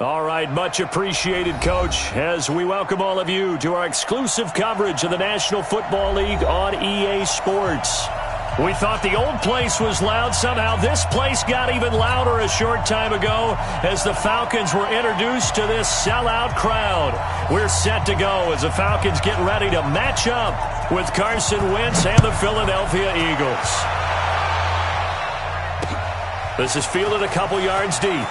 All right, much appreciated, Coach, as we welcome all of you to our exclusive coverage of the National Football League on EA Sports. We thought the old place was loud. Somehow this place got even louder a short time ago as the Falcons were introduced to this sellout crowd. We're set to go as the Falcons get ready to match up with Carson Wentz and the Philadelphia Eagles. This is fielded a couple yards deep.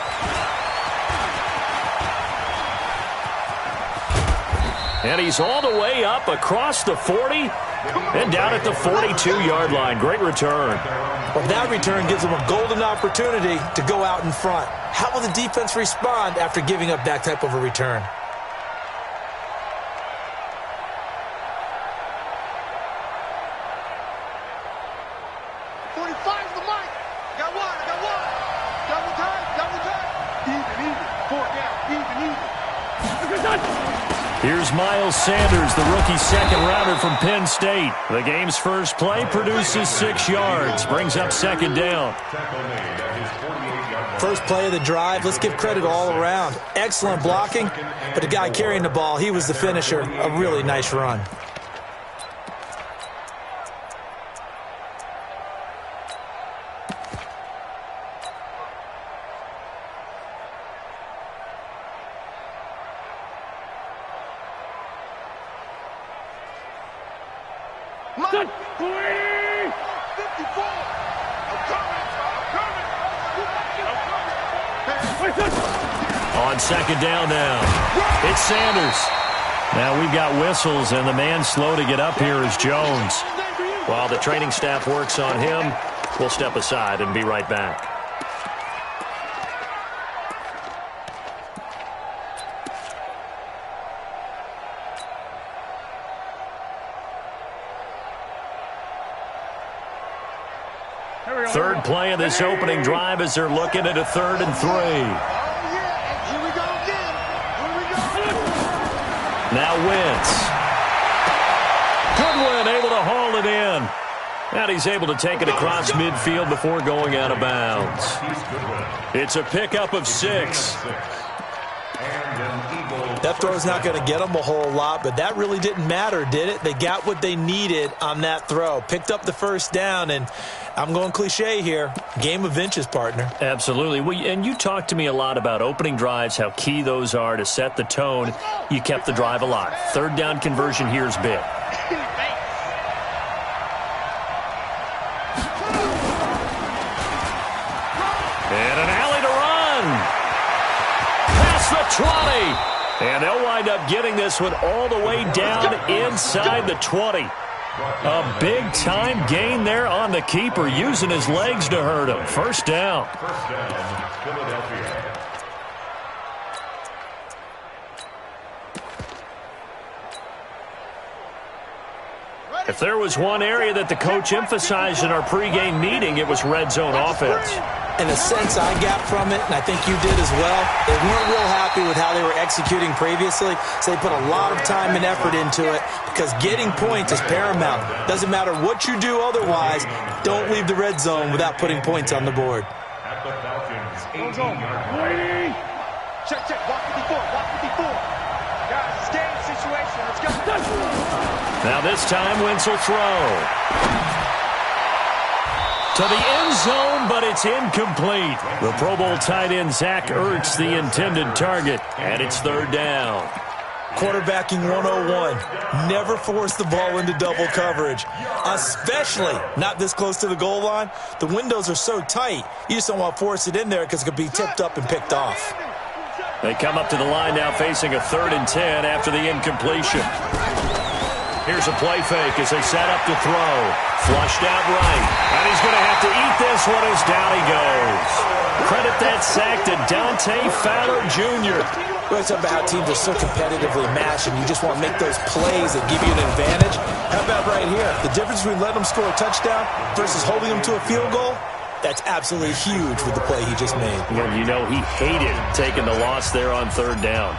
And he's all the way up across the 40 and down at the 42-yard line. Great return. Well, that return gives them a golden opportunity to go out in front. How will the defense respond after giving up that type of a return? Here's Miles Sanders, the rookie second-rounder from Penn State. The game's first play produces 6 yards, brings up second down. First play of the drive, let's give credit all around. Excellent blocking, but the guy carrying the ball, he was the finisher. A really nice run. On second down now, it's Sanders. Now we've got whistles, and the man slow to get up here is Jones. While the training staff works on him, we'll step aside and be right back. Third play of this opening drive as they're looking at a 3rd and 3. Now Wentz. Goodwin able to haul it in. And he's able to take it across midfield before going out of bounds. It's a pickup of 6. That throw's not going to get them a whole lot, but that really didn't matter, did it? They got what they needed on that throw. Picked up the first down, and I'm going cliche here. Game of inches, partner. Absolutely. And you talked to me a lot about opening drives, how key those are to set the tone. You kept the drive alive. 3rd down conversion here is big. And an alley to run. Past the 20. And they'll wind up getting this one all the way down inside the 20. A big-time gain there on the keeper, using his legs to hurt him. First down. If there was one area that the coach emphasized in our pregame meeting, it was red zone offense. In a sense, I got from it, and I think you did as well, they weren't real happy with how they were executing previously, so they put a lot of time and effort into it because getting points is paramount. Doesn't matter what you do otherwise, don't leave the red zone without putting points on the board. Check, check, walk 54, walk 54. Guys, it's game situation, let's go. Now this time, Wentz will throw. To the end zone, but it's incomplete. The Pro Bowl tight end Zach Ertz, the intended target, and it's 3rd down. Quarterbacking 101. Never force the ball into double coverage, especially not this close to the goal line. The windows are so tight, you just don't want to force it in there because it could be tipped up and picked off. They come up to the line now facing a 3rd and 10 after the incompletion. Here's a play fake as they set up to throw. Flushed out right. And he's going to have to eat this one as down he goes. Credit that sack to Dante Fowler Jr. We're talking about how teams are so competitively matched, and you just want to make those plays that give you an advantage. How about right here? The difference between letting them score a touchdown versus holding them to a field goal, that's absolutely huge with the play he just made. And you know he hated taking the loss there on 3rd down.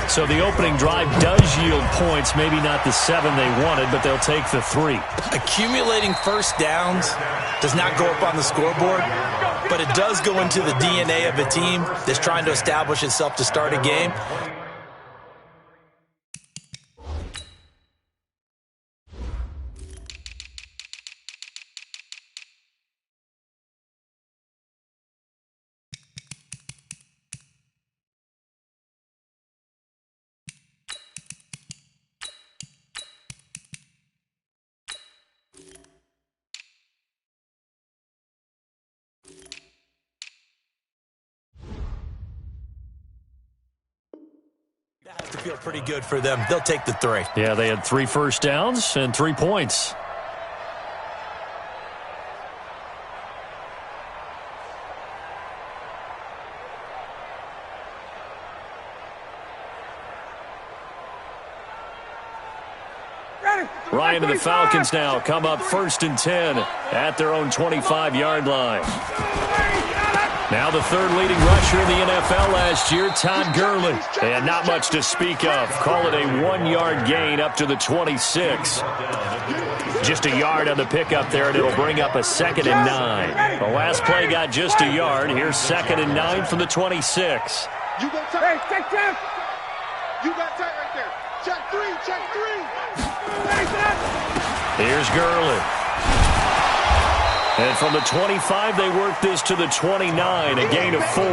So the opening drive does yield points, maybe not the 7 they wanted, but they'll take the 3. Accumulating first downs does not go up on the scoreboard, but it does go into the DNA of a team that's trying to establish itself to start a game. That has to feel pretty good for them. They'll take the 3. Yeah, they had 3 first downs and 3 points. Ryan and the Falcons now come up 1st and 10 at their own 25-yard line. Now the 3rd leading rusher in the NFL last year, Todd Gurley. And not much to speak of. Call it a 1-yard gain up to the 26. Just a yard on the pickup there, and it'll bring up a 2nd and 9. The last play got just a yard. Here's 2nd and 9 from the 26. You go tight. Hey, check. You got tight right there. Check 3. Here's Gurley. And from the 25, they work this to the 29, a gain of 4.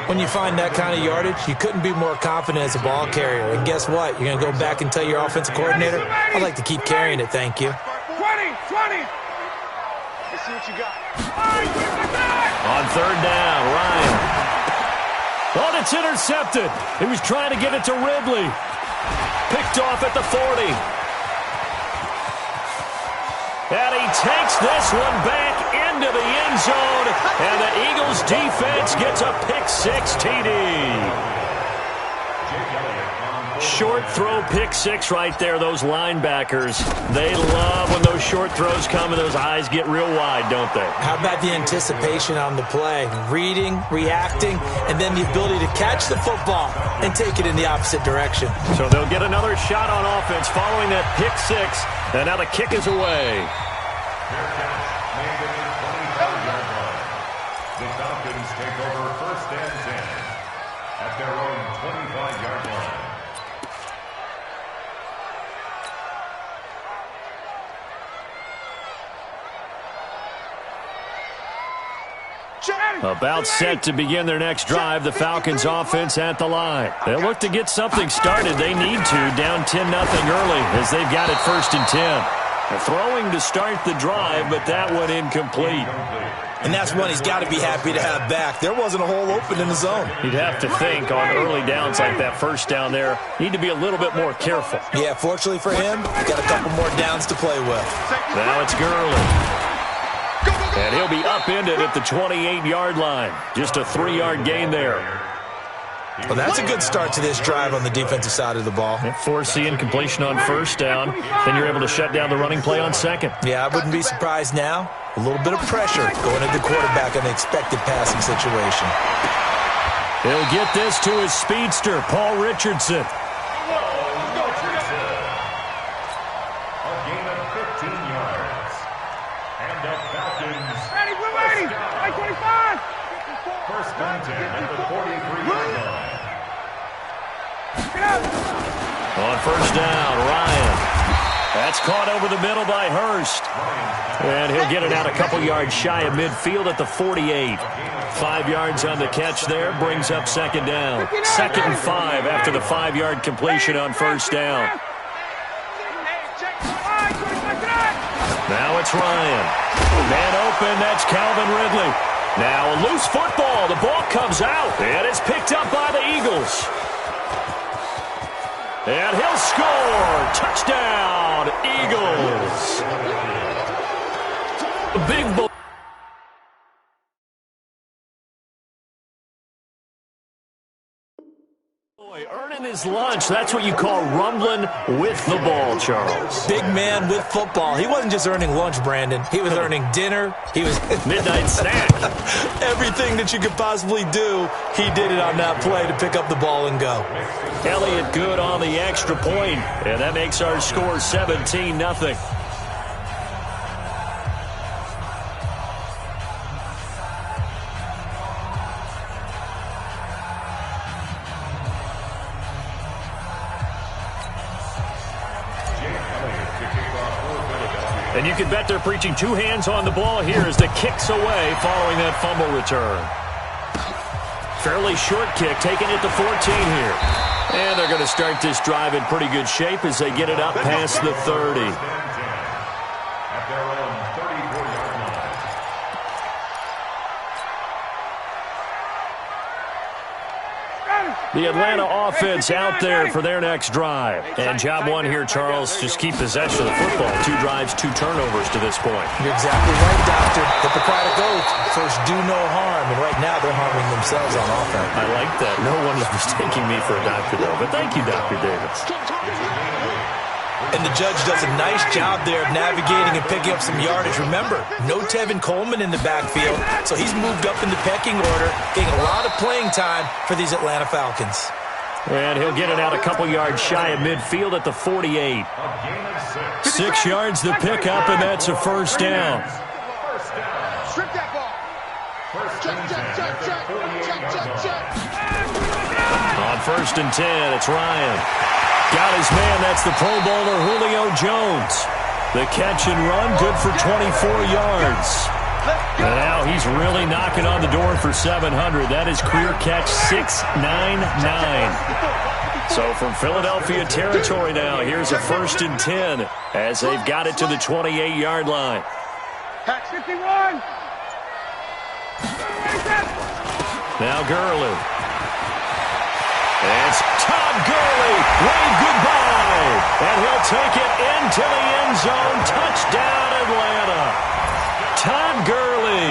When you find that kind of yardage, you couldn't be more confident as a ball carrier. And guess what? You're going to go back and tell your offensive coordinator, I'd like to keep carrying it, thank you. 20. Let's see what you got. On 3rd down, Ryan. Oh, it's intercepted. He was trying to get it to Ridley. Picked off at the 40. And he takes this one back into the end zone. And the Eagles defense gets a pick-6 TD. Short throw pick-6 right there. Those linebackers, they love when those short throws come and those eyes get real wide, don't they? How about the anticipation on the play? Reading, reacting, and then the ability to catch the football and take it in the opposite direction. So they'll get another shot on offense following that pick-6, and now the kick is away. The Falcons take over 1st and 10 at their own 25-yard line. About set to begin their next drive, the Falcons offense at the line. They'll look to get something started. They need to, down 10-0 early as they've got it 1st and 10. They're throwing to start the drive, but that one incomplete. And that's one he's got to be happy to have back. There wasn't a hole open in the zone. You'd have to think on early downs like that 1st down there, need to be a little bit more careful. Yeah, fortunately for him, got a couple more downs to play with. Now it's Gurley. And he'll be upended at the 28-yard line. Just a 3-yard gain there. Well, that's a good start to this drive on the defensive side of the ball. Force the incompletion on 1st down. Then you're able to shut down the running play on 2nd. Yeah, I wouldn't be surprised now. A little bit of pressure going at the quarterback in the expected passing situation. He'll get this to his speedster, Paul Richardson. A gain of 15 yards. And the Falcons. Ready, we're ready. 25. 1st and 10 at the 43-yard line. On 1st down, Ryan. That's caught over the middle by Hurst. And he'll get it out a couple yards shy of midfield at the 48. 5 yards on the catch there, brings up 2nd down. 2nd and 5 after the 5-yard completion on 1st down. Now it's Ryan. Man open, that's Calvin Ridley. Now a loose football. The ball comes out, and it's picked up by the Eagles. And he'll score. Touchdown, Eagles. Big ball. Earning his lunch, that's what you call rumbling with the ball, Charles. Big man with football. He wasn't just earning lunch, Brandon. He was earning dinner. He was midnight snack. Everything that you could possibly do, he did it on that play to pick up the ball and go. Elliott good on the extra point, and that makes our score 17-0. And you can bet they're preaching two hands on the ball here as the kick's away following that fumble return. Fairly short kick, taking it to 14 here. And they're going to start this drive in pretty good shape as they get it up past the 30. At their own 34-yard line. The Atlanta offense out there for their next drive. And job one here, Charles, just keep possession of the football. 2 drives, 2 turnovers to this point. You're exactly right, Doctor. Hippocratic oath. First, do no harm. And right now, they're harming themselves on offense. I like that. No one is mistaking me for a doctor, though. But thank you, Dr. Davis. And the judge does a nice job there of navigating and picking up some yardage. Remember, no Tevin Coleman in the backfield, so he's moved up in the pecking order, getting a lot of playing time for these Atlanta Falcons. And he'll get it out a couple yards shy of midfield at the 48. 6 yards the pickup, and that's a first down. Strip that ball. On 1st and 10, it's Ryan. Got his man, that's the Pro Bowler Julio Jones. The catch and run, good for 24 yards. And now he's really knocking on the door for 700. That is career catch 699. So from Philadelphia territory now, here's a 1st and 10 as they've got it to the 28-yard line. Catch 51. Now Gurley. It's Todd Gurley. Wave goodbye. And he'll take it into the end zone. Touchdown, Atlanta. Todd Gurley.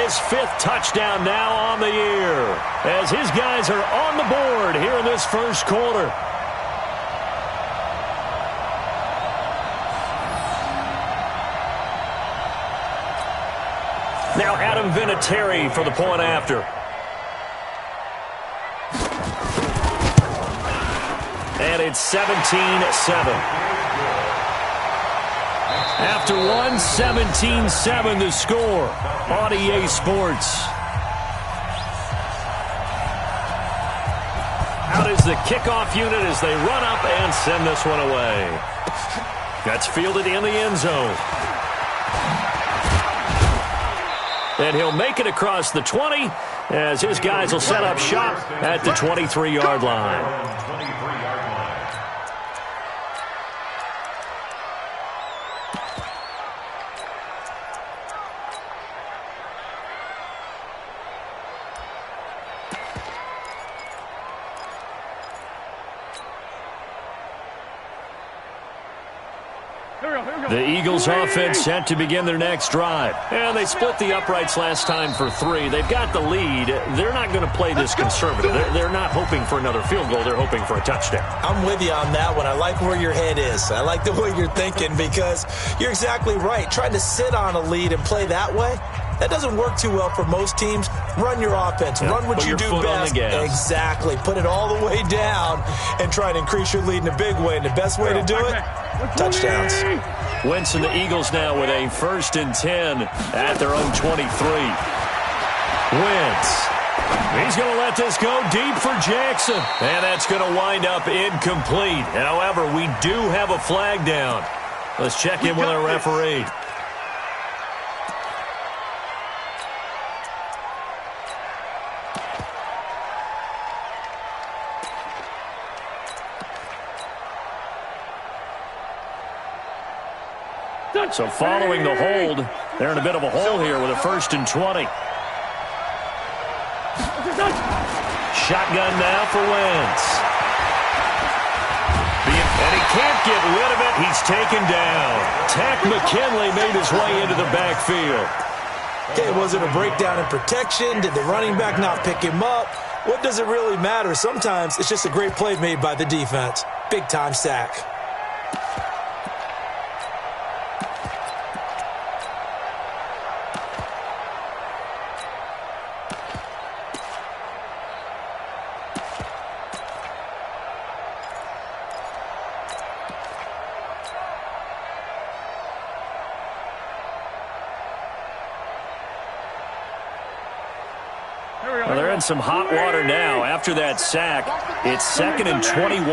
His 5th touchdown now on the year as his guys are on the board here in this first quarter. Now Adam Vinatieri for the point after. And it's 17-7. After one, 17-7 the score on EA Sports. Out is the kickoff unit as they run up and send this one away. That's fielded in the end zone. And he'll make it across the 20 as his guys will set up shop at the 23-yard line. The Eagles offense set to begin their next drive. And they split the uprights last time for 3. They've got the lead. They're not going to play this conservative. They're not hoping for another field goal. They're hoping for a touchdown. I'm with you on that one. I like where your head is. I like the way you're thinking because you're exactly right. Trying to sit on a lead and play that way, that doesn't work too well for most teams. Run your offense. Run what you do best. Exactly. Put it all the way down and try to increase your lead in a big way. And the best way to do it, touchdowns. Wentz and the Eagles now with a 1st and 10 at their own 23. Wentz. He's going to let this go deep for Jackson. And that's going to wind up incomplete. However, we do have a flag down. Let's check in with our referee. So following the hold, they're in a bit of a hole here with a 1st and 20. Shotgun now for Wentz. And he can't get rid of it. He's taken down. Takk McKinley made his way into the backfield. Okay, was it a breakdown in protection? Did the running back not pick him up? What does it really matter? Sometimes it's just a great play made by the defense. Big-time sack. Well, they're in some hot water now. After that sack, it's 2nd and 21.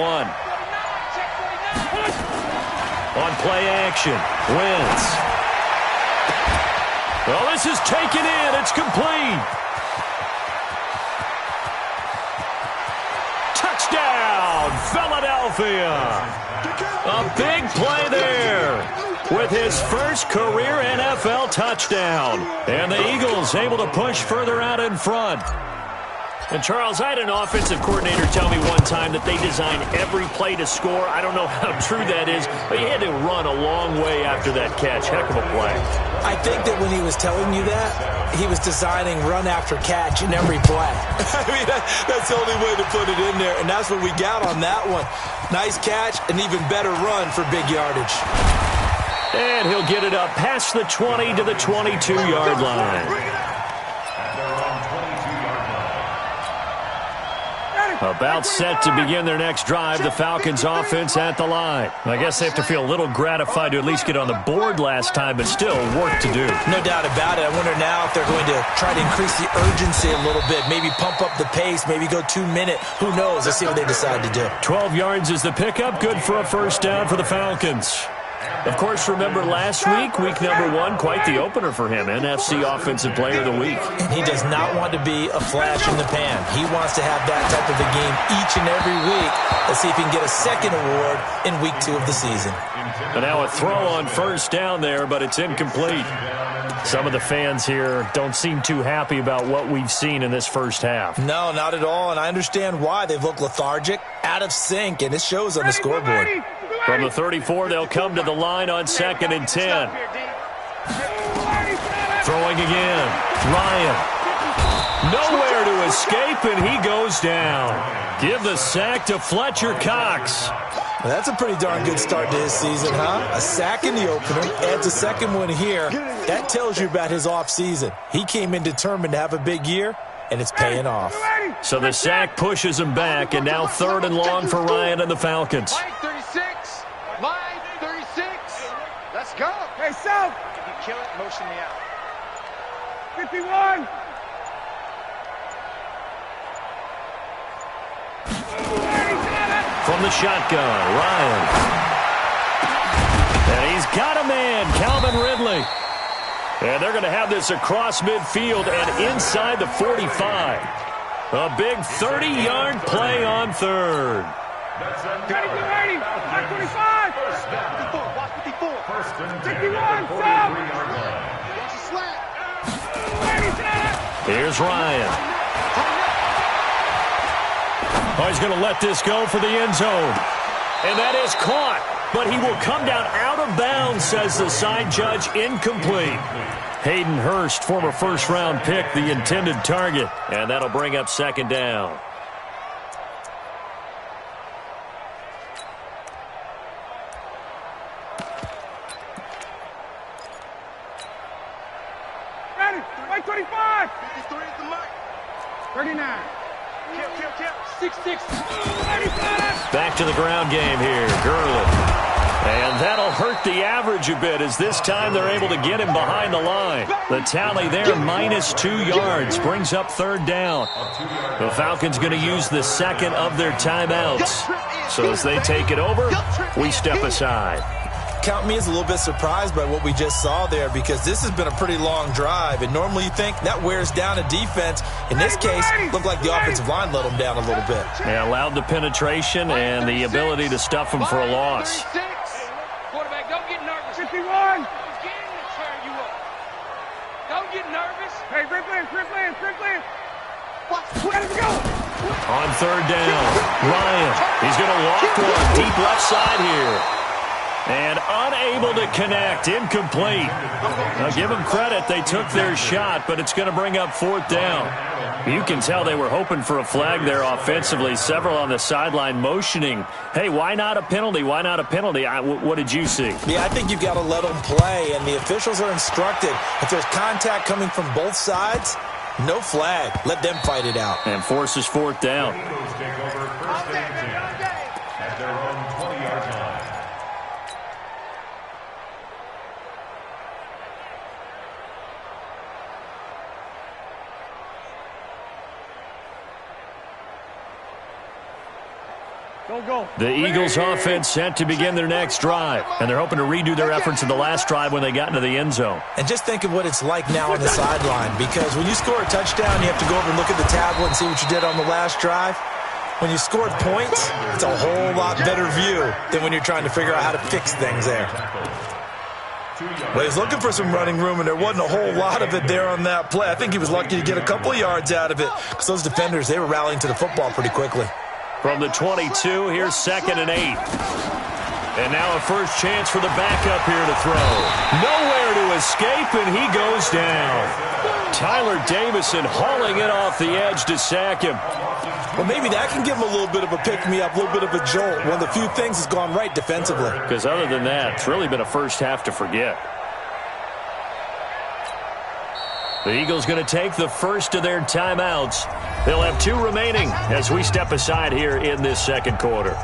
on play action. Wins. Well, this is taken in. It's complete. Touchdown, Philadelphia. A big play there with his first career NFL touchdown. And the Eagles able to push further out in front. And, Charles, I had an offensive coordinator tell me one time that they design every play to score. I don't know how true that is, but he had to run a long way after that catch. Heck of a play. I think that when he was telling you that, he was designing run after catch in every play. I mean, that's the only way to put it in there, and that's what we got on that one. Nice catch, an even better run for big yardage. And he'll get it up past the 20 to the 22-yard line. About set to begin their next drive, the Falcons offense at the line. I guess they have to feel a little gratified to at least get on the board last time, but still work to do. No doubt about it. I wonder now if they're going to try to increase the urgency a little bit, maybe pump up the pace, maybe go 2 minute. Who knows? Let's see what they decide to do. 12 yards is the pickup. Good for a first down for the Falcons. Of course, remember last week, week number 1, quite the opener for him, NFC Offensive Player of the Week. And he does not want to be a flash in the pan. He wants to have that type of a game each and every week. Let's see if he can get a second award in week 2 of the season. And now a throw on first down there, but it's incomplete. Some of the fans here don't seem too happy about what we've seen in this first half. No, not at all, and I understand why. They've looked lethargic, out of sync, and it shows on the scoreboard. From the 34, they'll come to the line on 2nd and 10. Throwing again. Ryan. Nowhere to escape, and he goes down. Give the sack to Fletcher Cox. Well, that's a pretty darn good start to his season, huh? A sack in the opener, adds a second one here. That tells you about his offseason. He came in determined to have a big year, and it's paying off. So the sack pushes him back, and now 3rd and long for Ryan and the Falcons. Line 36. Line 36. Let's go. Hey, South. If you kill it, motion me out. 51. From the shotgun, Ryan. And he's got a man, Calvin Ridley. And they're going to have this across midfield and inside the 45. A big 30-yard play on 3rd. Ready, get ready. 525. 54. 51. Here's Ryan. Oh, he's going to let this go for the end zone. And that is caught. But he will come down out of bounds, says the side judge. Incomplete. Hayden Hurst, former first-round pick, the intended target. And that'll bring up 2nd down. Ready. 25. 53 is the mark. 39. Kill. 6-6. Back to the ground game here. Gurley. And that'll hurt the average a bit as this time they're able to get him behind the line. The tally there, -2 yards, brings up 3rd down. The Falcons going to use the second of their timeouts. So as they take it over, we step aside. Count me as a little bit surprised by what we just saw there because this has been a pretty long drive, and normally you think that wears down a defense. In this case, looked like the offensive line let them down a little bit. Yeah, allowed the penetration and the ability to stuff them for a loss. Quarterback, don't get nervous. 51. It's getting to turn you up. Don't get nervous. Hey, Ripley. Let's go. On 3rd down, Ryan. He's going to walk one deep left side here. And unable to connect, incomplete. Now give them credit, they took their shot, but it's going to bring up 4th down. You can tell they were hoping for a flag there offensively. Several on the sideline motioning, hey, why not a penalty? Why not a penalty? What did you see? Yeah, I think you've got to let them play, and the officials are instructed. If there's contact coming from both sides, no flag. Let them fight it out. And forces 4th down. Take over 1st and 10 at their own 20-yard line. The Eagles offense set to begin their next drive, and they're hoping to redo their efforts in the last drive when they got into the end zone. And just think of what it's like now on the sideline, because when you score a touchdown, you have to go over and look at the tablet and see what you did on the last drive. When you scored points, it's a whole lot better view than when you're trying to figure out how to fix things there. Well, he's looking for some running room, and there wasn't a whole lot of it there on that play. I think he was lucky to get a couple of yards out of it, because those defenders, they were rallying to the football pretty quickly. From the 22, here's 2nd and 8. And now a first chance for the backup here to throw. Nowhere to escape, and he goes down. Tyler Davison hauling it off the edge to sack him. Well, maybe that can give him a little bit of a pick-me-up, a little bit of a jolt. One of the few things has gone right defensively. Because other than that, it's really been a first half to forget. The Eagles going to take the first of their timeouts. They'll have 2 remaining as we step aside here in this second quarter.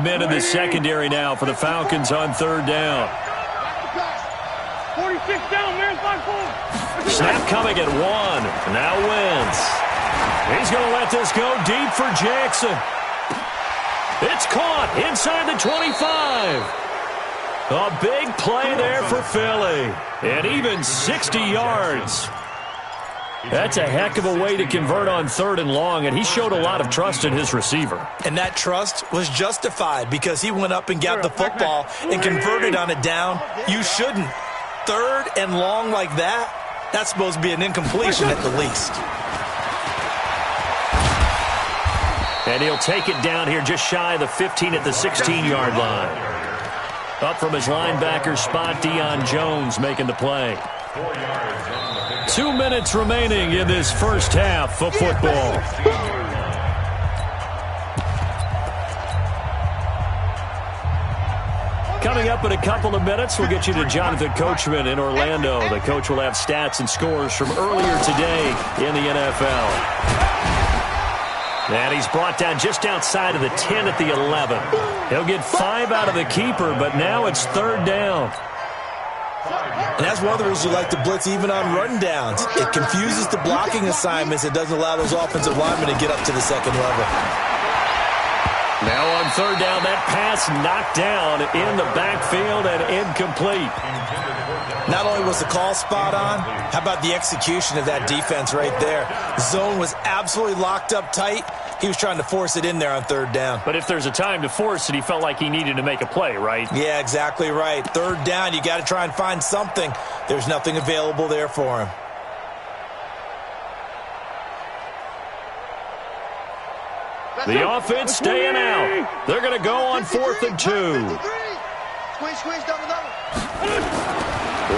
Men in the secondary now for the Falcons on 3rd down. 46 down, man's by 4. Snap coming at 1. Now Wentz. He's going to let this go deep for Jackson. It's caught inside the 25. A big play there for Philly. And even 60 yards. That's a heck of a way to convert on 3rd and long, and he showed a lot of trust in his receiver. And that trust was justified because he went up and got the football and converted on a down. You shouldn't. 3rd and long like that, that's supposed to be an incompletion at the least. And he'll take it down here just shy of the 15 at the 16-yard line. Up from his linebacker spot, Deion Jones making the play. 2 minutes remaining in this first half of football. Coming up in a couple of minutes, we'll get you to Jonathan Coachman in Orlando. The coach will have stats and scores from earlier today in the NFL. And he's brought down just outside of the 10 at the 11. He'll get 5 out of the keeper, but now it's 3rd down. And that's one of the reasons you like to blitz even on rundowns. It confuses the blocking assignments. It doesn't allow those offensive linemen to get up to the second level. Now on 3rd down, that pass knocked down in the backfield and incomplete. Not only was the call spot on, how about the execution of that defense right there? The zone was absolutely locked up tight. He was trying to force it in there on 3rd down. But if there's a time to force it, he felt like he needed to make a play, right? Yeah, exactly right. 3rd down, you got to try and find something. There's nothing available there for him. The offense staying out. They're going to go on 4th and 2. Squeeze, double.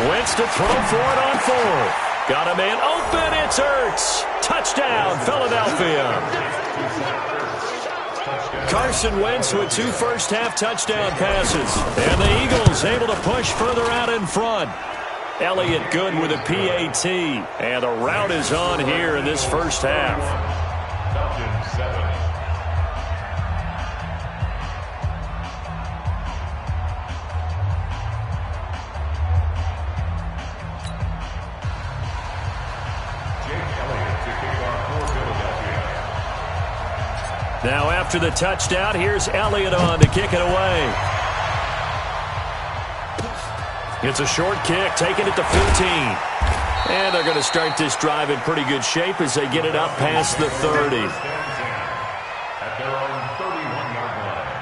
Wentz to throw for it on 4th. Got a man open. It's Ertz. Touchdown, Philadelphia. Carson Wentz with 2 first-half touchdown passes. And the Eagles able to push further out in front. Elliott good with a PAT. And the route is on here in this first half. Falcons 7. Now after the touchdown, here's Elliott on to kick it away. It's a short kick, taking it to 15. And they're going to start this drive in pretty good shape as they get it up past the 30. At their own 31-yard line.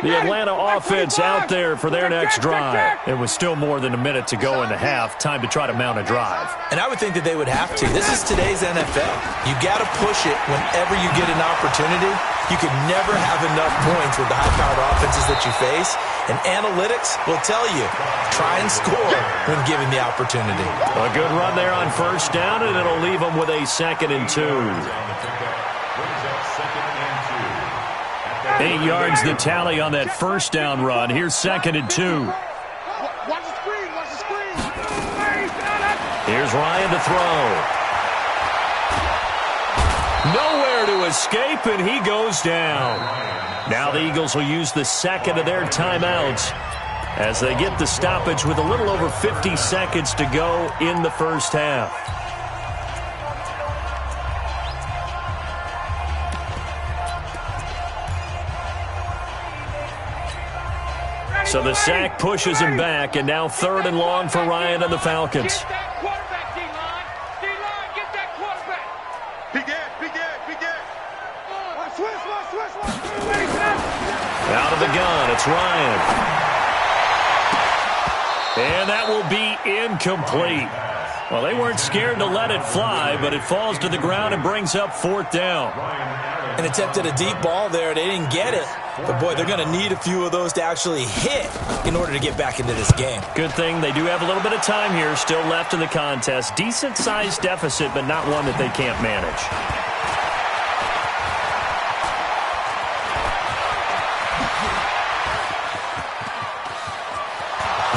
The Atlanta offense out there for their next drive. It was still more than a minute to go in the half. Time to try to mount a drive. And I would think that they would have to. This is today's NFL. You got to push it whenever you get an opportunity. You can never have enough points with the high-powered offenses that you face. And analytics will tell you, try and score when given the opportunity. A good run there on first down, and it'll leave them with a 2nd and 2. 8 yards the tally on that first down run. Here's 2nd and 2. Watch the screen, watch the screen. Here's Ryan to throw. Nowhere to escape, and he goes down. Now the Eagles will use the second of their timeouts as they get the stoppage with a little over 50 seconds to go in the first half. So the sack pushes him back, and now 3rd and long for Ryan and the Falcons. Get that quarterback, D-line. D-line, get that quarterback. Big Ed. Switch. Out of the gun, it's Ryan. And that will be incomplete. Well, they weren't scared to let it fly, but it falls to the ground and brings up 4th down. An attempt at a deep ball there. They didn't get it. But, boy, they're going to need a few of those to actually hit in order to get back into this game. Good thing they do have a little bit of time here still left in the contest. Decent-sized deficit, but not one that they can't manage.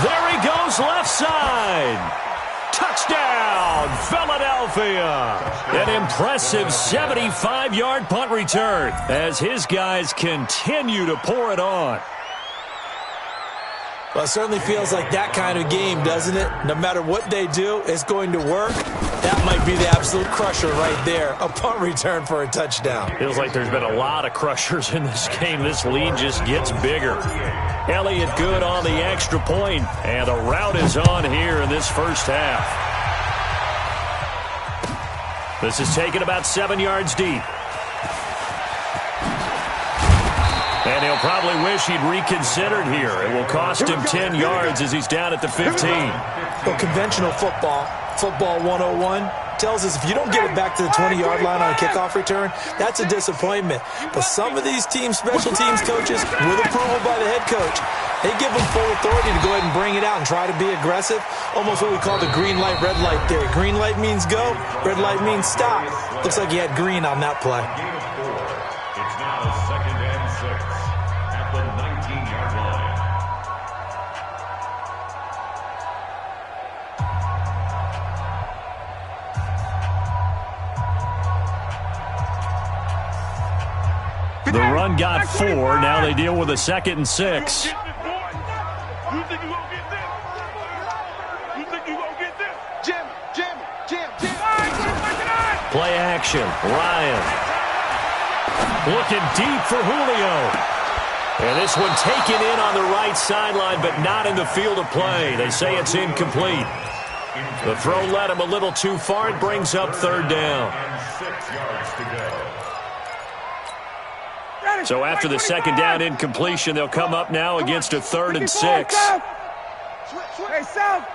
There he goes, left side. Touchdown, Philadelphia. An impressive 75-yard punt return as his guys continue to pour it on. Well, it certainly feels like that kind of game, doesn't it? No matter what they do, it's going to work. That might be the absolute crusher right there, a punt return for a touchdown. Feels like there's been a lot of crushers in this game. This lead just gets bigger. Elliott good on the extra point, and the route is on here in this first half. This is taken about 7 yards deep. And he'll probably wish he'd reconsidered here. It will cost him 10 yards as he's down at the 15. Well, conventional football 101, tells us if you don't get it back to the 20-yard line on a kickoff return, that's a disappointment. But some of these special teams coaches, with approval by the head coach, they give them full authority to go ahead and bring it out and try to be aggressive. Almost what we call the green light, red light theory. Green light means go, red light means stop. Looks like he had green on that play. It's now 2nd and 6 at the 19-yard line. The run got 4. Now they deal with a 2nd and 6. You think you gonna get this? You think you gonna get this? Jim. Play action. Ryan. Looking deep for Julio. And this one taken in on the right sideline, but not in the field of play. They say it's incomplete. The throw led him a little too far. It brings up 3rd down. And 6 yards to go. So after the 2nd down incompletion, they'll come up now against a 3rd and 6. Hey, South.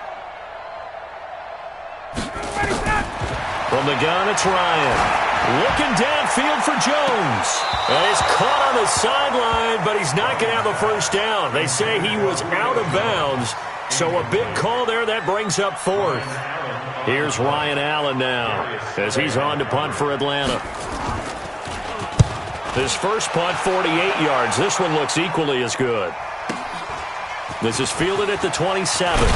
From the gun, it's Ryan. Looking downfield for Jones. And he's caught on the sideline, but he's not going to have a first down. They say he was out of bounds. So a big call there. That brings up 4th. Here's Ryan Allen now as he's on to punt for Atlanta. This first punt, 48 yards. This one looks equally as good. This is fielded at the 27.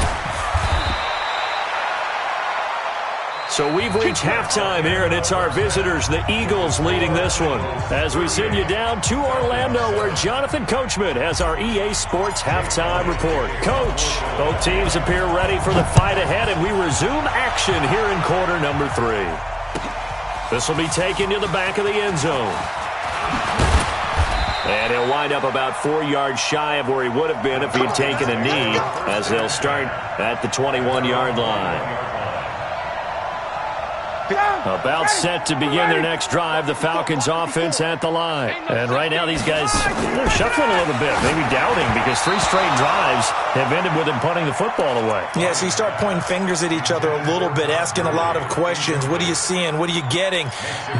So we've reached halftime here, and it's our visitors, the Eagles, leading this one. As we send you down to Orlando, where Jonathan Coachman has our EA Sports halftime report. Coach, both teams appear ready for the fight ahead, and we resume action here in quarter number 3. This will be taken to the back of the end zone. And he'll wind up about 4 yards shy of where he would have been if he had taken a knee, as they'll start at the 21-yard line. About set to begin their next drive, the Falcons offense at the line. And right now these guys, they're shuffling a little bit, maybe doubting, because 3 straight drives have ended with them punting the football away. Yeah, so you start pointing fingers at each other a little bit, asking a lot of questions. What are you seeing? What are you getting?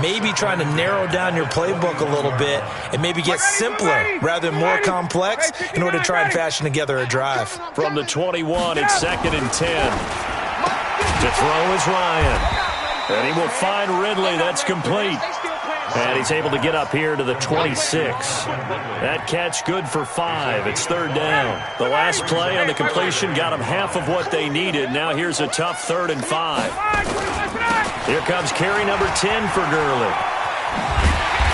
Maybe trying to narrow down your playbook a little bit and maybe get simpler rather than more complex in order to try and fashion together a drive. From the 21, it's 2nd and 10. To throw is Ryan. And he will find Ridley. That's complete. And he's able to get up here to the 26. That catch good for 5. It's 3rd down. The last play on the completion got them half of what they needed. Now here's a tough 3rd and 5. Here comes carry number 10 for Gurley.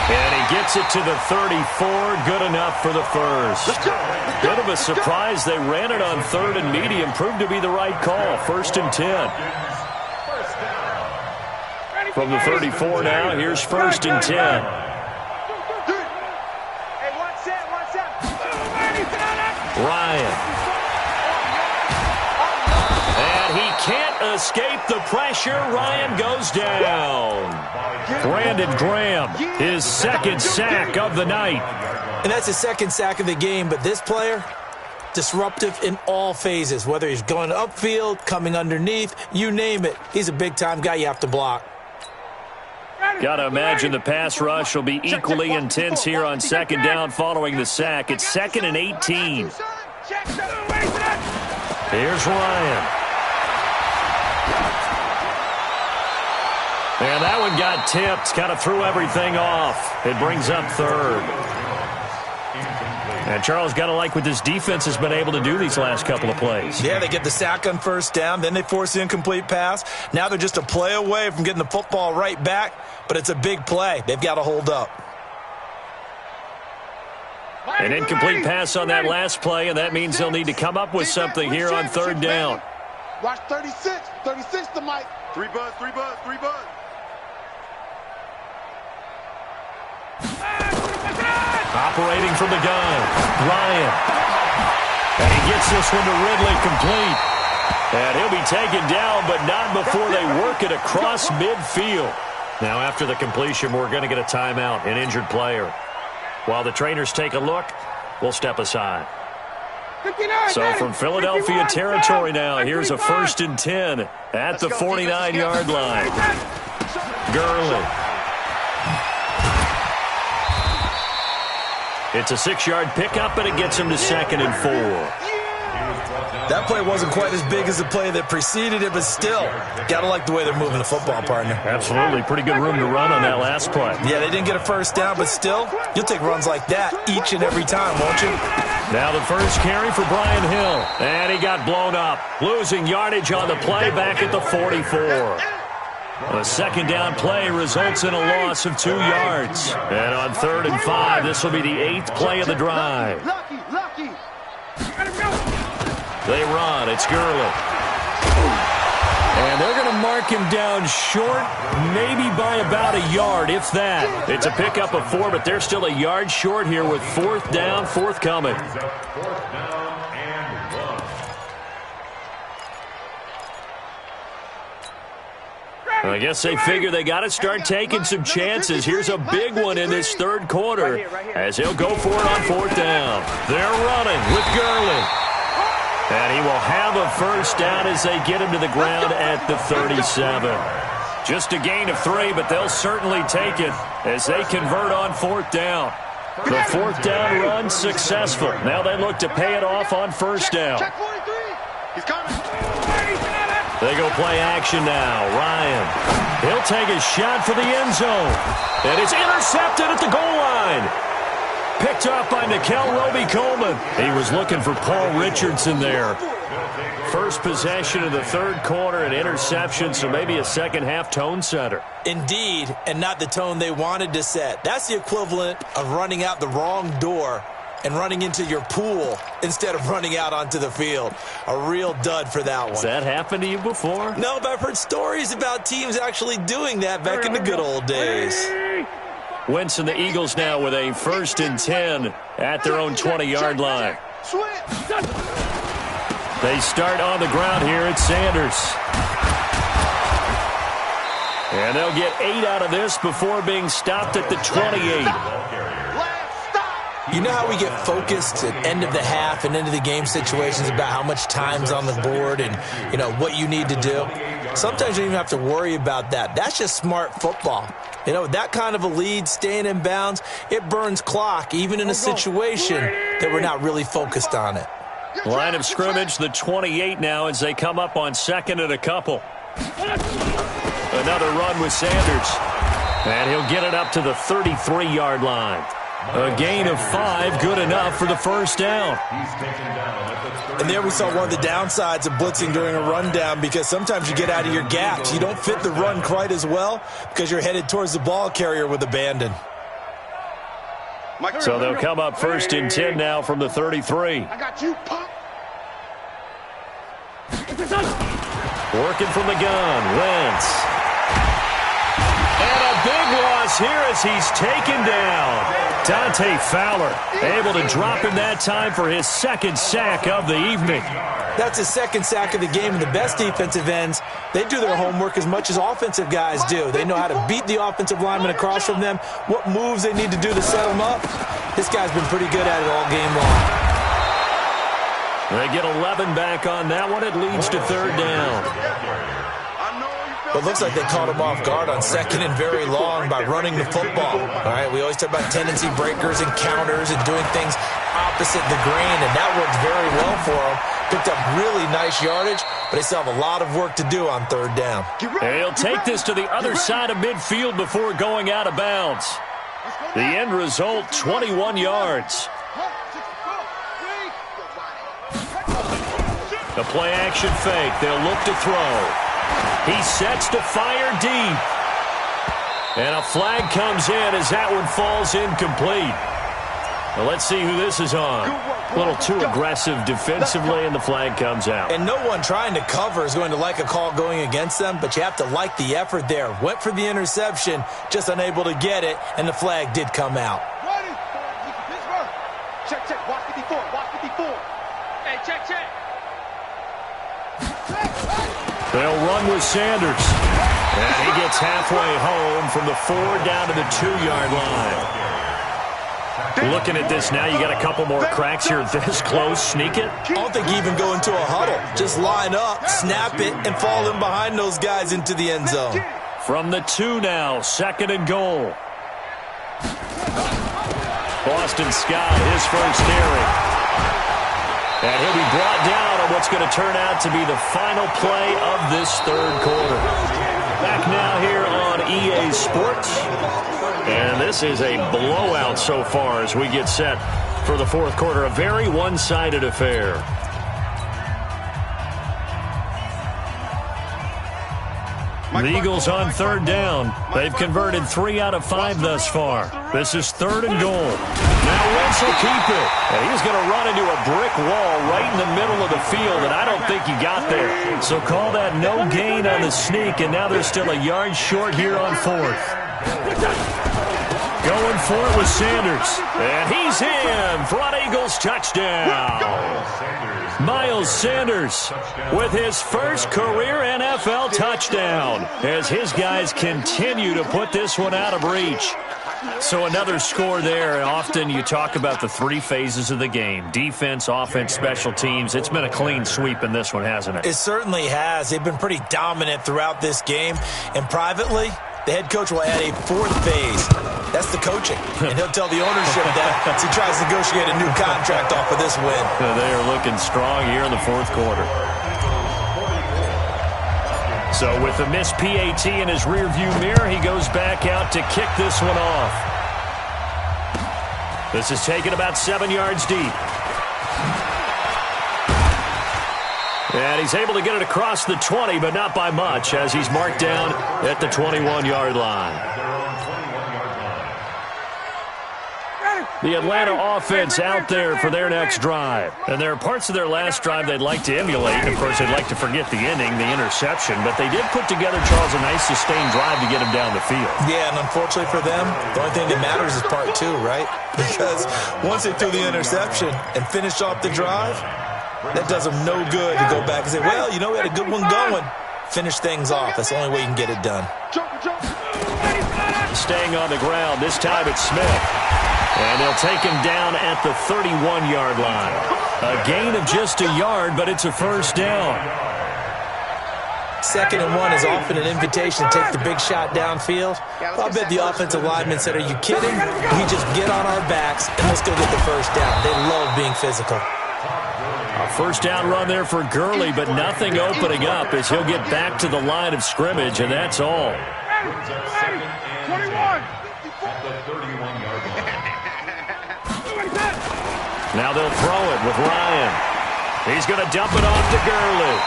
And he gets it to the 34. Good enough for the first. Bit of a surprise. They ran it on 3rd and medium. Proved to be the right call. 1st and 10. From the 34 now, here's 1st and 10. Ryan. And he can't escape the pressure. Ryan goes down. Brandon Graham, his 2nd sack of the night. And that's his 2nd sack of the game, but this player, disruptive in all phases, whether he's going upfield, coming underneath, you name it. He's a big-time guy you have to block. Got to imagine the pass rush will be equally intense here on 2nd down following the sack. It's 2nd and 18. Here's Ryan. And that one got tipped. Kind of threw everything off. It brings up 3rd. And Charles, got to like what this defense has been able to do these last couple of plays. Yeah, they get the sack on 1st down, then they force the incomplete pass. Now they're just a play away from getting the football right back, but it's a big play. They've got to hold up. An incomplete pass on that last play, and that means they'll need to come up with something here on 3rd down. Watch 36. 36 to Mike. 3 buzz. Operating from the gun, Ryan. And he gets this one to Ridley complete. And he'll be taken down, but not before they work it across midfield. Now after the completion, we're going to get a timeout, an injured player. While the trainers take a look, we'll step aside. So from Philadelphia territory now, here's a 1st and 10 at the 49-yard line. Gurley. It's a 6-yard pickup, and it gets him to 2nd and 4. That play wasn't quite as big as the play that preceded it, but still, got to like the way they're moving the football, partner. Absolutely. Pretty good room to run on that last play. Yeah, they didn't get a 1st down, but still, you'll take runs like that each and every time, won't you? Now the first carry for Brian Hill. And he got blown up, losing yardage on the play back at the 44. A 2nd down play results in a loss of 2 yards. And on 3rd and 5, this will be the 8th play of the drive. They run. It's Gurley. And they're going to mark him down short, maybe by about a yard, if that. It's a pickup of 4, but they're still a yard short here with 4th down, forthcoming. I guess they figure they got to start taking some chances. Here's a big one in this 3rd quarter as he'll go for it on 4th down. They're running with Gurley. And he will have a 1st down as they get him to the ground at the 37. Just a gain of 3, but they'll certainly take it as they convert on 4th down. The 4th down run successful. Now they look to pay it off on 1st down. They go play action now. Ryan. He'll take a shot for the end zone. And it's intercepted at the goal line. Picked up by Nickel Roby-Coleman. He was looking for Paul Richardson there. First possession of the 3rd quarter, an interception, so maybe a second-half tone setter. Indeed, and not the tone they wanted to set. That's the equivalent of running out the wrong door and running into your pool instead of running out onto the field. A real dud for that one. Has that happened to you before? No, but I've heard stories about teams actually doing that back in the good old days. Wentz and the Eagles now with a 1st and 10 at their own 20-yard line. They start on the ground here at Sanders. And they'll get 8 out of this before being stopped at the 28. You know how we get focused at end of the half and into the game situations about how much time's on the board and, you know, what you need to do? Sometimes you don't even have to worry about that. That's just smart football. You know, with that kind of a lead, staying in bounds, it burns clock, even in a situation that we're not really focused on it. Line of scrimmage, the 28 now as they come up on 2nd and a couple. Another run with Sanders. And he'll get it up to the 33-yard line. A gain of 5, good enough for the first down. And there we saw one of the downsides of blitzing during a rundown, because sometimes you get out of your gaps. You don't fit the run quite as well because you're headed towards the ball carrier with abandon. So they'll come up 1st and 10 now from the 33. I got you, Pop. Working from the gun, Wentz. And a big loss here as he's taken down. Dante Fowler able to drop in that time for his 2nd sack of the evening. That's his 2nd sack of the game, and the best defensive ends, they do their homework as much as offensive guys do. They know how to beat the offensive lineman across from them, what moves they need to do to set them up. This guy's been pretty good at it all game long. They get 11 back on that one. It leads to 3rd down. But it looks like they caught him off guard on 2nd and very long by running the football. All right, we always talk about tendency breakers and counters and doing things opposite the grain, and that worked very well for them. Picked up really nice yardage, but they still have a lot of work to do on 3rd down. And he'll take this to the other side of midfield before going out of bounds. The end result, 21 yards. The play action fake. They'll look to throw. He sets to fire deep. And a flag comes in as that one falls incomplete. Well, let's see who this is on. A little too aggressive defensively, and the flag comes out. And no one trying to cover is going to like a call going against them, but you have to like the effort there. Went for the interception, just unable to get it, and the flag did come out. Check, check, watch 54, watch 54. Hey, check, check. They'll run with Sanders. And he gets halfway home from the 4 down to the 2-yard line. Looking at this now, you got a couple more cracks here this close. Sneak it. I don't think you even go into a huddle. Just line up, snap it, and fall in behind those guys into the end zone. From the 2 now, 2nd and goal. Boston Scott, his first carry. And he'll be brought down on what's going to turn out to be the final play of this 3rd quarter. Back now here on EA Sports. And this is a blowout so far as we get set for the 4th quarter. A very one-sided affair. The Eagles on 3rd down. They've converted 3 out of 5 thus far. This is 3rd and goal. Now Wentz will keep it. And he's going to run into a brick wall right in the middle of the field, and I don't think he got there. So call that no gain on the sneak, and now they're still a yard short here on 4th. Going for it with Sanders. And he's in for an Eagles touchdown. Miles Sanders with his first career NFL touchdown as his guys continue to put this one out of reach. So another score there. Often you talk about the 3 phases of the game: defense, offense, special teams. It's been a clean sweep in this one, hasn't it? It certainly has. They've been pretty dominant throughout this game. And privately, the head coach will add a 4th phase. That's the coaching. And he'll tell the ownership that as he tries to negotiate a new contract off of this win. They are looking strong here in the 4th quarter. So with the missed PAT in his rearview mirror, he goes back out to kick this one off. This is taken about 7 yards deep. And he's able to get it across the 20, but not by much, as he's marked down at the 21-yard line. The Atlanta offense out there for their next drive. And there are parts of their last drive they'd like to emulate. Of course, they'd like to forget the ending, the interception. But they did put together, Charles, a nice sustained drive to get him down the field. Yeah, and unfortunately for them, the only thing that matters is part 2, right? Because once they threw the interception and finished off the drive, that does them no good to go back and say, well, you know, we had a good one going. Finish things off. That's the only way you can get it done. Staying on the ground. This time it's Smith. And they'll take him down at the 31-yard line. A gain of just a yard, but it's a first down. 2nd and 1 is often an invitation to take the big shot downfield. I bet the offensive lineman said, are you kidding? We just get on our backs and let's go get the first down. They love being physical. A first down run there for Gurley, but nothing opening up as he'll get back to the line of scrimmage, and that's all. 21. At the 31-yard line. Now they'll throw it with Ryan. He's going to dump it off to Gurley.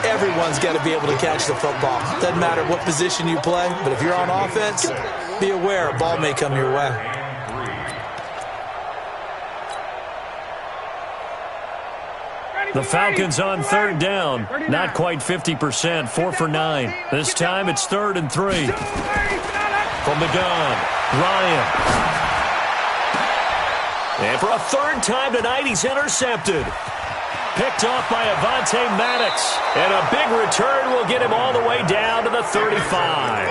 Everyone's got to be able to catch the football. Doesn't matter what position you play, but if you're on offense, be aware a ball may come your way. The Falcons on 3rd down. Not quite 50%, 4 for 9. This time it's 3rd and 3. From the gun, Ryan. And for a 3rd time tonight, he's intercepted. Picked off by Avonte Maddox. And a big return will get him all the way down to the 35.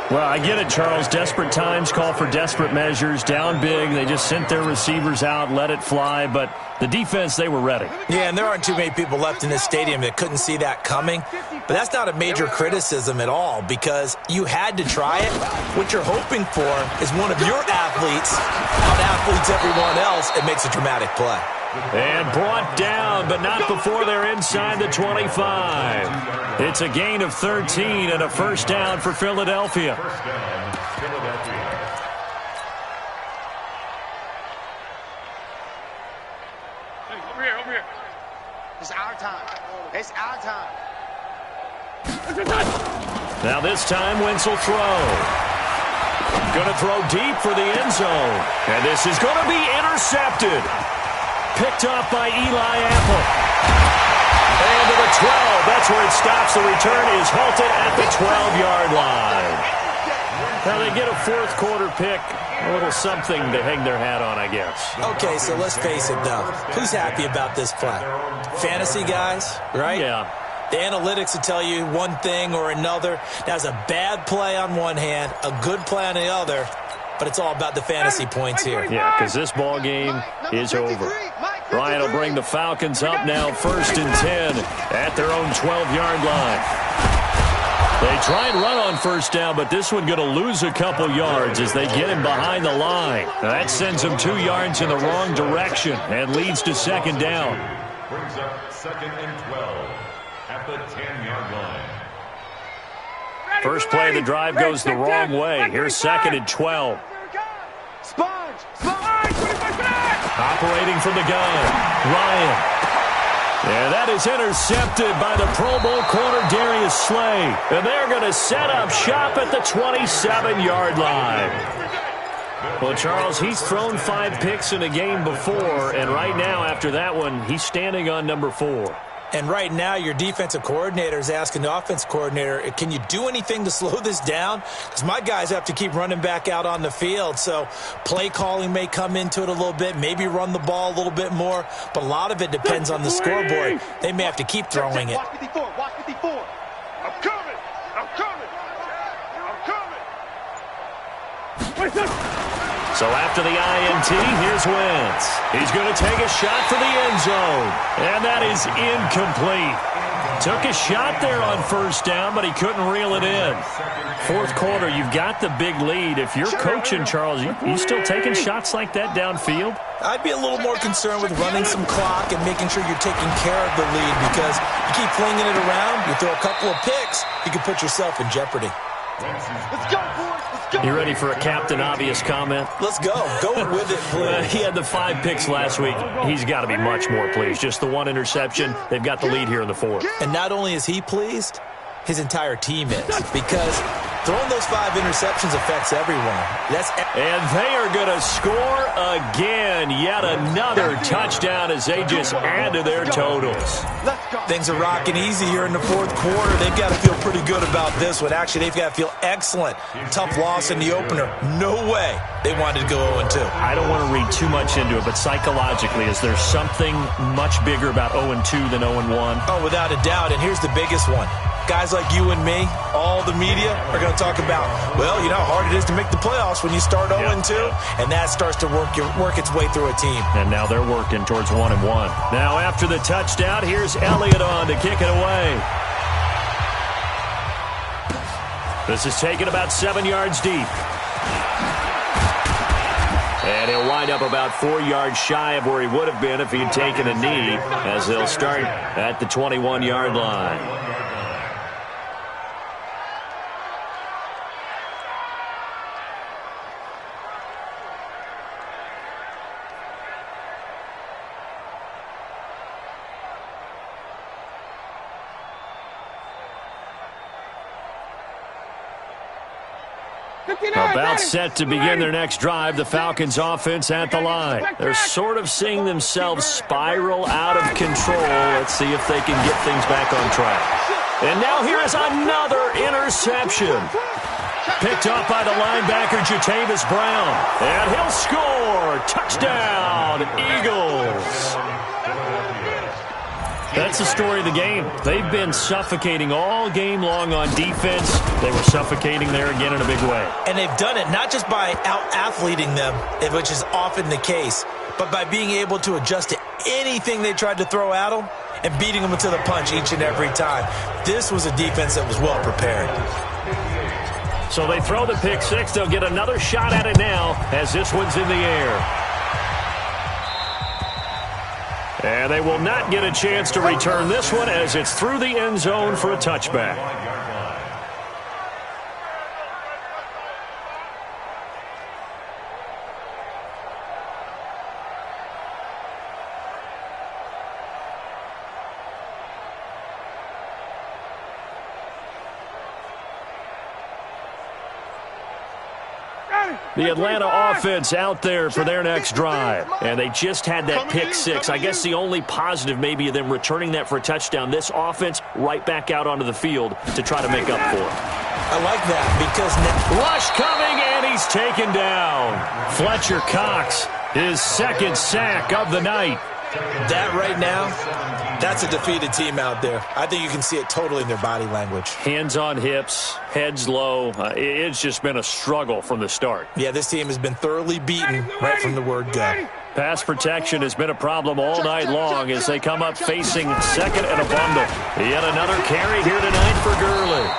Well, I get it, Charles. Desperate times call for desperate measures. Down big. They just sent their receivers out, let it fly. But the defense, they were ready. Yeah, and there aren't too many people left in this stadium that couldn't see that coming. But that's not a major criticism at all because you had to try it. What you're hoping for is one of your athletes out-athletes everyone else and makes a dramatic play. And brought down, but not before they're inside the 25. It's a gain of 13 and a first down for Philadelphia. First down, Philadelphia. Hey, over here. It's our time. It's our time. Now this time, Wentz will throw. Going to throw deep for the end zone. And this is going to be intercepted. Picked off by Eli Apple. And to the 12. That's where it stops. The return is halted at the 12-yard line. Now they get a 4th quarter pick. A little something to hang their hat on, I guess. Okay, so let's face it, though. Who's happy about this play? Fantasy guys, right? Yeah. The analytics will tell you one thing or another. That's a bad play on one hand, a good play on the other, but it's all about the fantasy points here. Yeah, because this ball game is over. Ryan will bring the Falcons up now 1st and 10 at their own 12-yard line. They try and run on 1st down, but this one going to lose a couple yards as they get him behind the line. Now that sends him 2 yards in the wrong direction and leads to 2nd down. Brings up 2nd and 12 at the 10-yard line. First play of the drive goes the wrong way. Here's 2nd and 12. Sponge! Operating from the gun, Ryan. And that is intercepted by the Pro Bowl corner Darius Slay. And they're going to set up shop at the 27-yard line. Well, Charles, he's thrown 5 picks in a game before, and right now after that one, he's standing on number 4. And right now, your defensive coordinator is asking the offense coordinator, can you do anything to slow this down? Because my guys have to keep running back out on the field. So play calling may come into it a little bit, maybe run the ball a little bit more. But a lot of it depends on the scoreboard. They may have to keep throwing it. Watch 54. Watch 54. I'm coming. So after the INT, here's Wentz. He's going to take a shot for the end zone. And that is incomplete. Took a shot there on 1st down, but he couldn't reel it in. 4th quarter, you've got the big lead. If you're coaching, Charles, you still taking shots like that downfield? I'd be a little more concerned with running some clock and making sure you're taking care of the lead because you keep flinging it around, you throw a couple of picks, you can put yourself in jeopardy. Let's go, boys. Let's go. You ready for a Captain Obvious comment? Let's go. Go with it, please. He had the 5 picks last week. He's got to be much more pleased. Just the 1 interception. They've got the lead here in the 4th. And not only is he pleased, his entire team is. Because Throwing those 5 interceptions affects everyone. And they are going to score again. Yet another touchdown as they just add to their totals. Things are rocking easy here in the fourth quarter. They've got to feel pretty good about this one. Actually, they've got to feel excellent. Tough loss in the opener. No way they wanted to go 0-2. I don't want to read too much into it, but psychologically, is there something much bigger about 0-2 than 0-1? Oh, without a doubt. And here's the biggest one. Guys like you and me, all the media, are going to talk about, well, you know how hard it is to make the playoffs when you start 0-2, and that starts to work its way through a team. And now they're working towards 1-1. Now after the touchdown, here's Elliott on to kick it away. This is taken about 7 yards deep. And he'll wind up about 4 yards shy of where he would have been if he had taken a knee, as they'll start at the 21-yard line. About set to begin their next drive, the Falcons offense at the line. They're sort of seeing themselves spiral out of control. Let's see if they can get things back on track. And now here is another interception. Picked up by the linebacker, Jatavis Brown. And he'll score. Touchdown, Eagles. That's the story of the game. They've been suffocating all game long on defense. They were suffocating there again in a big way. And they've done it not just by out-athleting them, which is often the case, but by being able to adjust to anything they tried to throw at them and beating them to the punch each and every time. This was a defense that was well prepared. So they throw the pick six. They'll get another shot at it now as this one's in the air. And they will not get a chance to return this one as it's through the end zone for a touchback. The Atlanta offense out there for their next drive. And they just had that pick six. I guess the only positive maybe of them returning that for a touchdown. This offense right back out onto the field to try to make up for it. I like that because rush coming, and he's taken down. Fletcher Cox, his second sack of the night. That right now, that's a defeated team out there. I think you can see it totally in their body language. Hands on hips, heads low. It's just been a struggle from the start. Yeah, this team has been thoroughly beaten right from the word go. Pass protection has been a problem all night long as they come up facing second and a bundle. Yet another carry here tonight for Gurley.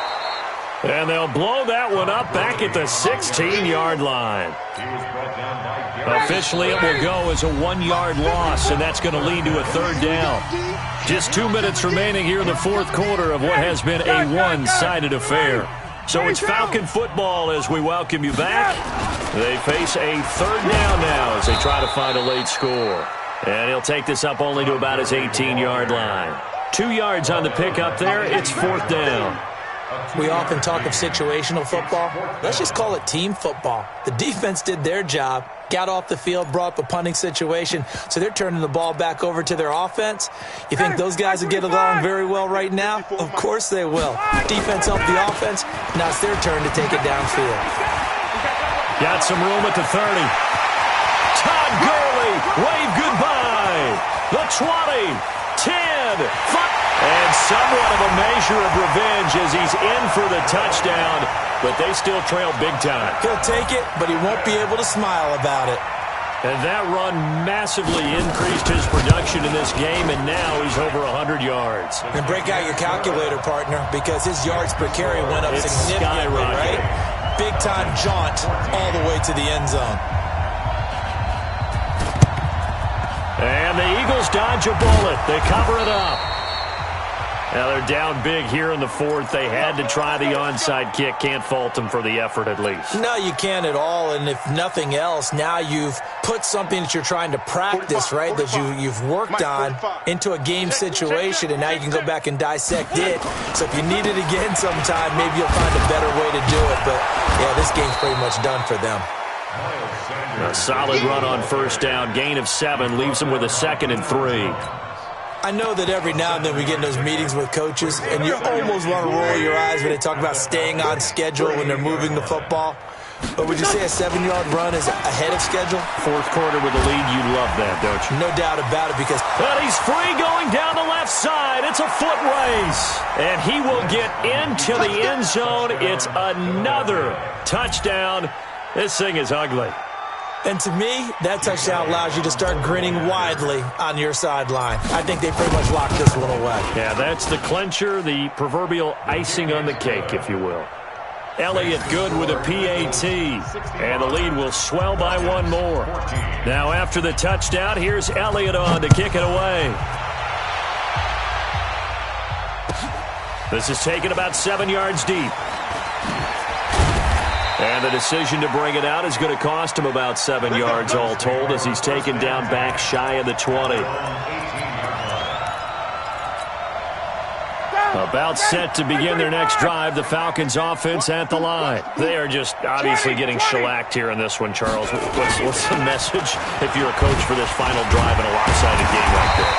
And they'll blow that one up back at the 16-yard line. Officially, it will go as a 1-yard loss, and that's going to lead to a third down. Just 2 minutes remaining here in the fourth quarter of what has been a one-sided affair. So it's Falcon football as we welcome you back. They face a third down now as they try to find a late score. And he'll take this up only to about his 18-yard line. 2 yards on the pickup there. It's fourth down. We often talk of situational football. Let's just call it team football. The defense did their job, got off the field, brought up a punting situation, so they're turning the ball back over to their offense. You think those guys will get along very well right now? Of course they will. Defense helped the offense. Now it's their turn to take it downfield. Got some room at the 30. Todd Gurley, wave goodbye. The 20, 10, 5. And somewhat of a measure of revenge as he's in for the touchdown, but they still trail big time. He'll take it, but he won't be able to smile about it. And that run massively increased his production in this game, and now he's over 100 yards. And break out your calculator, partner, because his yards per carry went up significantly, right? Big-time jaunt all the way to the end zone. And the Eagles dodge a bullet. They cover it up. Now they're down big here in the fourth. They had to try the onside kick. Can't fault them for the effort at least. No, you can't at all. And if nothing else, now you've put something that you're trying to practice, right, that you've worked on into a game situation, and now you can go back and dissect it. So if you need it again sometime, maybe you'll find a better way to do it. But, yeah, this game's pretty much done for them. A solid run on first down. Gain of 7 leaves them with a 2nd and 3. I know that every now and then we get in those meetings with coaches, and you almost want to roll your eyes when they talk about staying on schedule when they're moving the football. But would you say a 7-yard run is ahead of schedule? Fourth quarter with the lead, you love that, don't you? No doubt about it, because... But he's free going down the left side. It's a foot race. And he will get into the end zone. It's another touchdown. This thing is ugly. And to me, that touchdown allows you to start grinning widely on your sideline. I think they pretty much locked this one away. Yeah, that's the clincher, the proverbial icing on the cake, if you will. Elliott good with a PAT, and the lead will swell by 1 more. Now after the touchdown, here's Elliott on to kick it away. This is taken about 7 yards deep. And the decision to bring it out is going to cost him about 7 yards all told as he's taken down back shy of the 20. About set to begin their next drive, the Falcons offense at the line. They are just obviously getting shellacked here in this one, Charles. What's the message if you're a coach for this final drive in a lopsided game like this?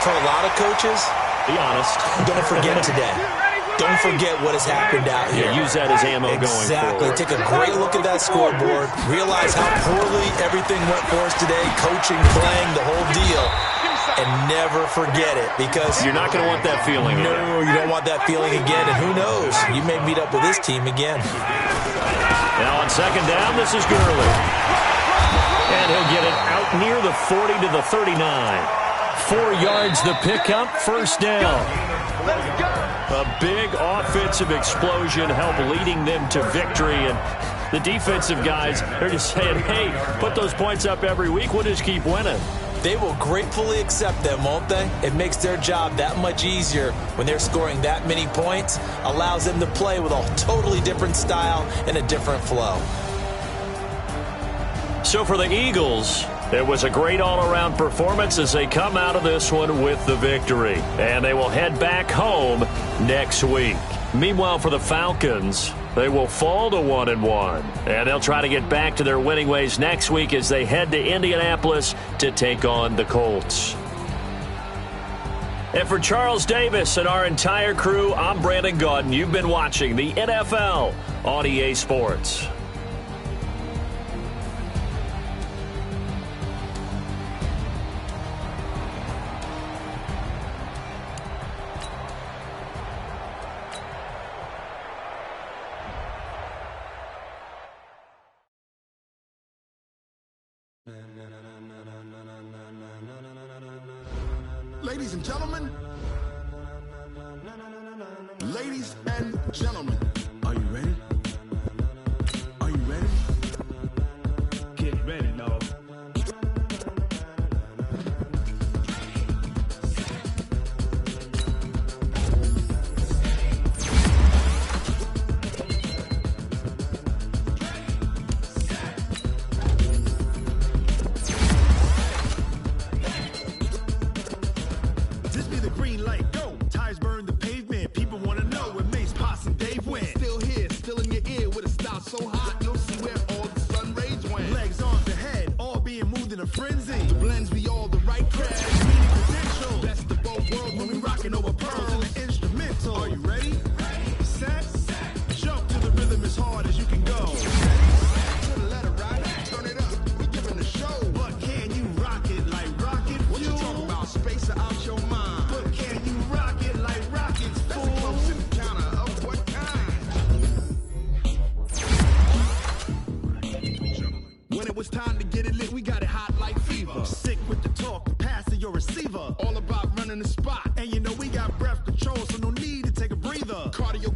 For a lot of coaches, be honest. Don't forget today. Don't forget what has happened out here. Yeah, use that as ammo going forward. Exactly. Take a great look at that scoreboard. Realize how poorly everything went for us today. Coaching, playing, the whole deal. And never forget it, because... You're not going to want that feeling again. No, you don't want that feeling again. And who knows? You may meet up with this team again. Now on second down, this is Gurley. And he'll get it out near the 40 to the 39. 4 yards the pickup, first down. A big offensive explosion helped leading them to victory, and the defensive guys, they're just saying, hey, put those points up every week, we'll just keep winning. They will gratefully accept them, won't they? It makes their job that much easier when they're scoring that many points, allows them to play with a totally different style and a different flow. So for the Eagles, it was a great all-around performance as they come out of this one with the victory. And they will head back home next week. Meanwhile, for the Falcons, they will fall to 1-1. And they'll try to get back to their winning ways next week as they head to Indianapolis to take on the Colts. And for Charles Davis and our entire crew, I'm Brandon Gaudin. You've been watching the NFL on EA Sports. Ladies and gentlemen, are you ready? Are you ready? Get ready, dog. This be the green light, go. Tires burn the pavement. People want to know where Mace, Posse, and Dave went. Still here, still in your ear with a style so hot, you'll see where all the sun rays went. Legs, arms, and head, all being moved in a frenzy. The blends be all the right crash, meaning potential. Best of both worlds when we rocking over pearls and the instrumental. Are you ready? Set, jump to the rhythm as hard as you can go. To the letter, right? Turn it up, we giving the show. But can you rock it like rocket fuel? What you talking about? Space or out your mind? But can you rock it like rockets, fool? That's a close encounter of what kind? When it was time to get it lit, we got it hot like fever. Sick with the talk, passing your receiver. All about running the spot. And you know we got breath control, so no need to take a breather. Cardio